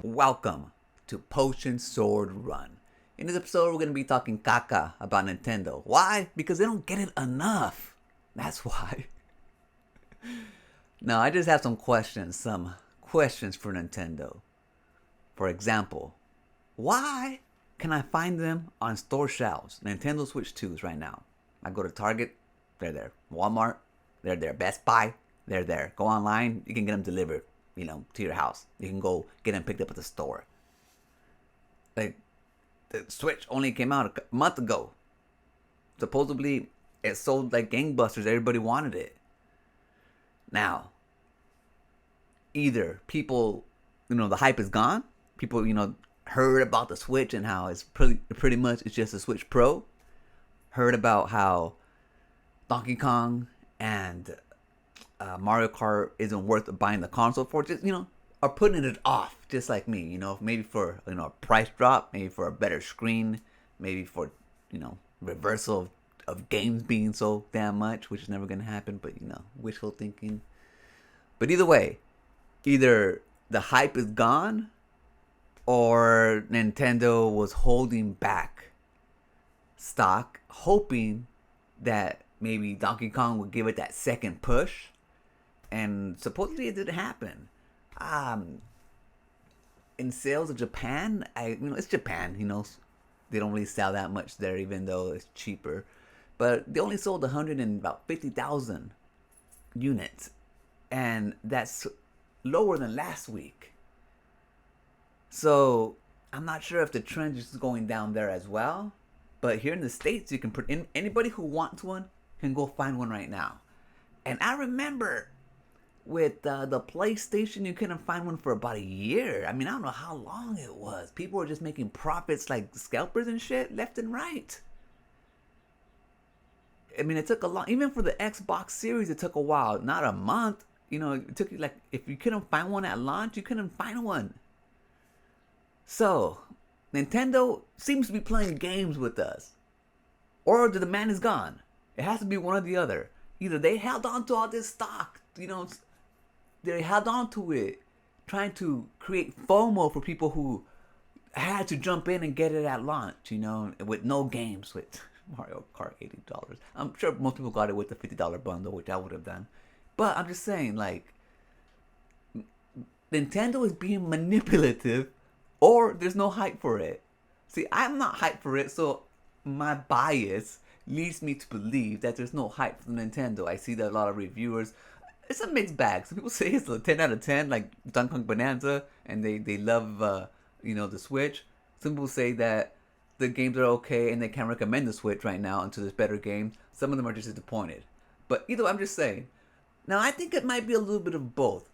Welcome to Potion Sword Run. In this episode, we're going to be talking caca about Nintendo. Why? Because they don't get it enough. That's why. Now, I just have some questions for Nintendo. For example, why can I find them on store shelves? Nintendo Switch 2s right now. I go to Target, they're there. Walmart, they're there. Best Buy, they're there. Go online, you can get them delivered, to your house. You can go get them picked up at the store. Like, the Switch only came out a month ago. Supposedly, it sold like gangbusters. Everybody wanted it. Now, either people, the hype is gone. People, heard about the Switch and how it's pretty much it's just a Switch Pro. Heard about how Donkey Kong and Mario Kart isn't worth buying the console for. Just, are putting it off, just like me. Maybe for, a price drop, maybe for a better screen, maybe for, reversal of games being so damn much, which is never going to happen, but, wishful thinking. But either way, either the hype is gone or Nintendo was holding back stock, hoping that maybe Donkey Kong would give it that second push. And supposedly it didn't happen. In sales of Japan, it's Japan, they don't really sell that much there, even though it's cheaper. But they only sold 150,000 units, and that's lower than last week. So I'm not sure if the trend is going down there as well. But here in the States, you can put in anybody who wants one can go find one right now. And I remember with the PlayStation, you couldn't find one for about a year. I don't know how long it was. People were just making profits like scalpers and shit left and right. It took a long, even for the Xbox Series, it took a while, not a month. It took like, if you couldn't find one at launch, you couldn't find one. So, Nintendo seems to be playing games with us. Or the demand is gone. It has to be one or the other. Either they held on to all this stock, they held on to it, trying to create FOMO for people who had to jump in and get it at launch, with no games, with Mario Kart $80. I'm sure most people got it with the $50 bundle, which I would have done. But I'm just saying, like, Nintendo is being manipulative, or there's no hype for it. See, I'm not hyped for it, so my bias leads me to believe that there's no hype for Nintendo. I see that a lot of reviewers, it's a mixed bag. Some people say it's a 10 out of 10, like Donkey Kong Bonanza, and they love, the Switch. Some people say that the games are okay and they can't recommend the Switch right now until there's better games. Some of them are just disappointed. But either way, I'm just saying. Now, I think it might be a little bit of both.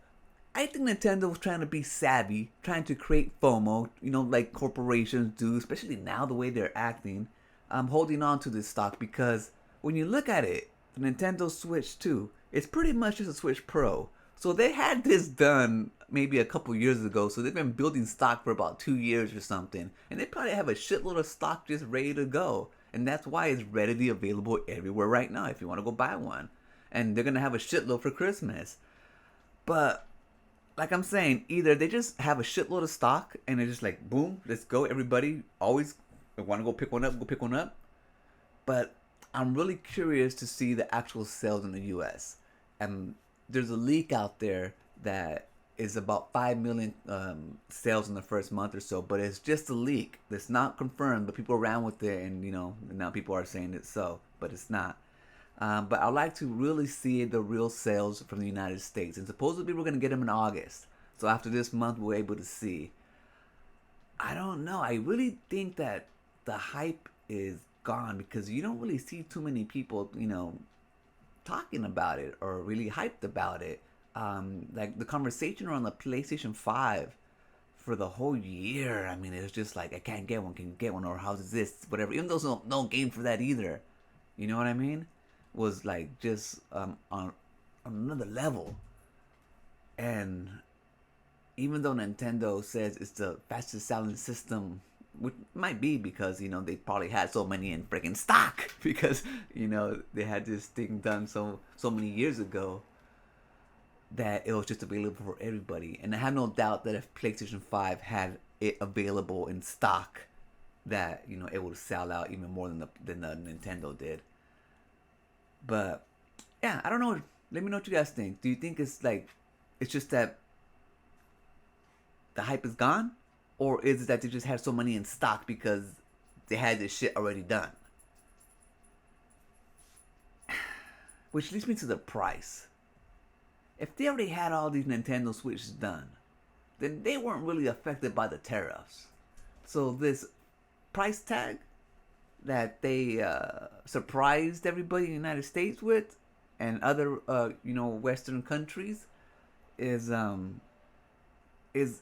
I think Nintendo was trying to be savvy, trying to create FOMO, like corporations do, especially now the way they're acting. I'm holding on to this stock because when you look at it, the Nintendo Switch 2, it's pretty much just a Switch Pro. So they had this done maybe a couple years ago, so they've been building stock for about 2 years or something. And they probably have a shitload of stock just ready to go. And that's why it's readily available everywhere right now if you want to go buy one. And they're going to have a shitload for Christmas. But like I'm saying, either they just have a shitload of stock and they're just like, boom, let's go. Everybody always want to go pick one up. But I'm really curious to see the actual sales in the US. And there's a leak out there that is about 5 million sales in the first month or so. But it's just a leak. It's not confirmed, but people ran with it. And, now people are saying it's so. But it's not. But I'd like to really see the real sales from the United States. And supposedly we're going to get them in August. So after this month, we're able to see. I don't know. I really think that the hype is gone because you don't really see too many people, talking about it or really hyped about it. Like the conversation around the PlayStation 5 for the whole year. It was just like, I can't get one, or how's this, whatever. Even though there's no game for that either. You know what I mean? Was like just on another level. And even though Nintendo says it's the fastest selling system, which might be because they probably had so many in freaking stock because they had this thing done so many years ago. that it was just available for everybody. And I have no doubt that if PlayStation 5 had it available in stock, that it would sell out even more than the Nintendo did. But yeah, I don't know. Let me know what you guys think. Do you think it's just that the hype is gone, or is it that they just had so many in stock because they had this shit already done? Which leads me to the price. If they already had all these Nintendo Switches done, then they weren't really affected by the tariffs. So this price tag that they surprised everybody in the United States with, and other Western countries, is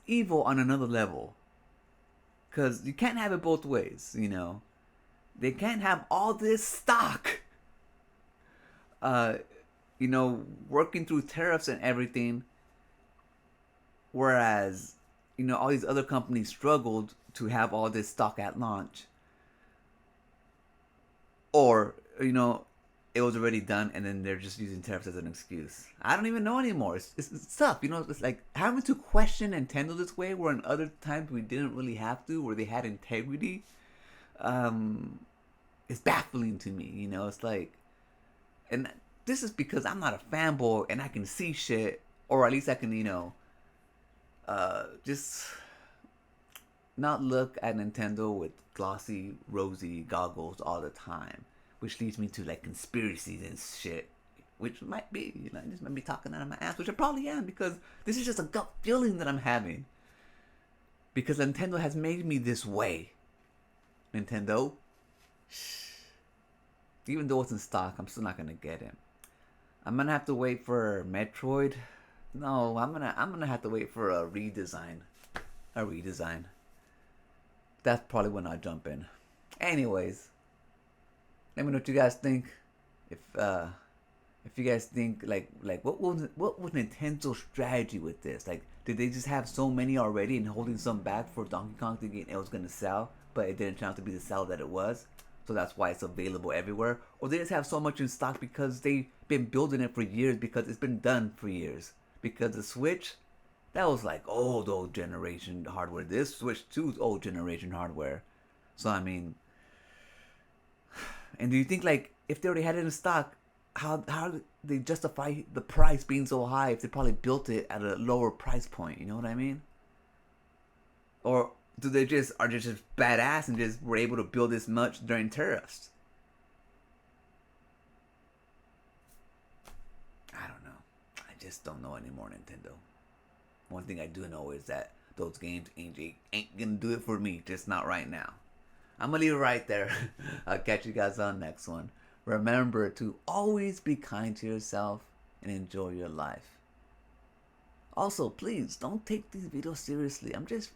evil on another level. Cause you can't have it both ways. They can't have all this stock. Working through tariffs and everything, whereas all these other companies struggled to have all this stock at launch, or it was already done and then they're just using tariffs as an excuse. I don't even know anymore. It's tough. It's like having to question Nintendo this way, where in other times we didn't really have to, where they had integrity. It's baffling to me. It's like, and this is because I'm not a fanboy and I can see shit, or at least I can just not look at Nintendo with glossy, rosy goggles all the time, which leads me to like conspiracies and shit, which might be, I just might be talking out of my ass, which I probably am, because this is just a gut feeling that I'm having. Because Nintendo has made me this way. Nintendo, even though it's in stock, I'm still not gonna get it. I'm gonna have to wait for Metroid. No, I'm gonna have to wait for a redesign. That's probably when I'll jump in. Anyways, let me know what you guys think. If you guys think like what was Nintendo's strategy with this? Like, did they just have so many already and holding some back for Donkey Kong thinking it was gonna sell, but it didn't turn out to be the sell that it was? So that's why it's available everywhere. Or they just have so much in stock because they've been building it for years, because it's been done for years. Because the Switch, that was like old generation hardware. This Switch 2 is old generation hardware. So I mean, and do you think like if they already had it in stock, how do they justify the price being so high if they probably built it at a lower price point? You know what I mean? Or do they just badass and just were able to build this much during tariffs? I don't know. I just don't know anymore, Nintendo. One thing I do know is that those games ain't gonna do it for me, just not right now. I'm gonna leave it right there. I'll catch you guys on the next one. Remember to always be kind to yourself and enjoy your life. Also, please don't take these videos seriously. I'm just,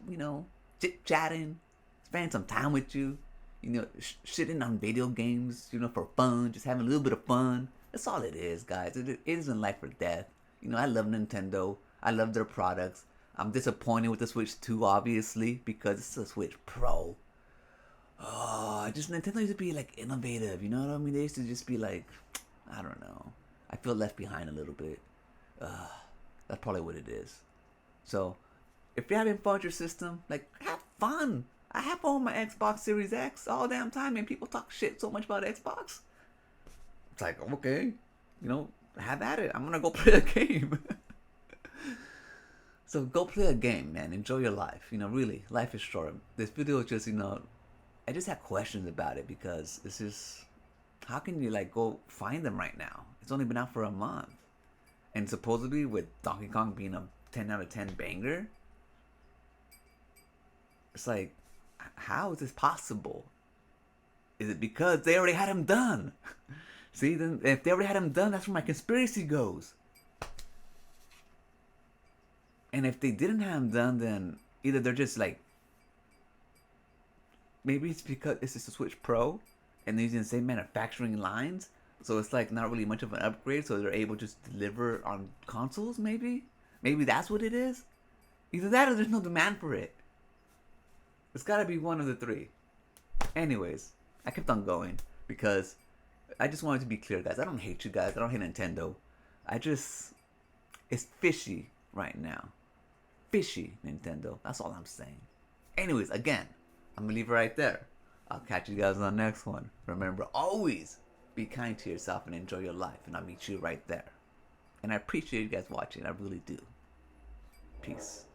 chit-chatting, spending some time with you, shitting on video games, for fun, just having a little bit of fun. That's all it is, guys. It isn't life or death. I love Nintendo. I love their products. I'm disappointed with the Switch 2, obviously, because it's a Switch Pro. Oh, Nintendo used to be like innovative, you know what I mean? They used to just be like, I don't know. I feel left behind a little bit. That's probably what it is. So, if you're having fun with your system, like, have fun. I have fun with my Xbox Series X all damn time, and people talk shit so much about Xbox. It's like, okay, have at it. I'm gonna go play a game. So go play a game, man. Enjoy your life. Really, life is short. This video is just, I just have questions about it, because it's just, how can you go find them right now? It's only been out for a month. And supposedly with Donkey Kong being a 10 out of 10 banger, it's like, how is this possible? Is it because they already had him done? See, then if they already had him done, that's where my conspiracy goes. And if they didn't have him done, then either they're just like, maybe it's because it's just a Switch Pro and they're using the same manufacturing lines, so it's like not really much of an upgrade, so they're able to just deliver on consoles. Maybe that's what it is. Either that or there's no demand for it. It's gotta be one of the three. Anyways, I kept on going because I just wanted to be clear, guys. I don't hate you guys. I don't hate Nintendo. It's It's fishy right now. Fishy, Nintendo. That's all I'm saying. Anyways, again, I'm gonna leave it right there. I'll catch you guys on the next one. Remember, always be kind to yourself and enjoy your life, and I'll meet you right there. And I appreciate you guys watching. I really do. Peace.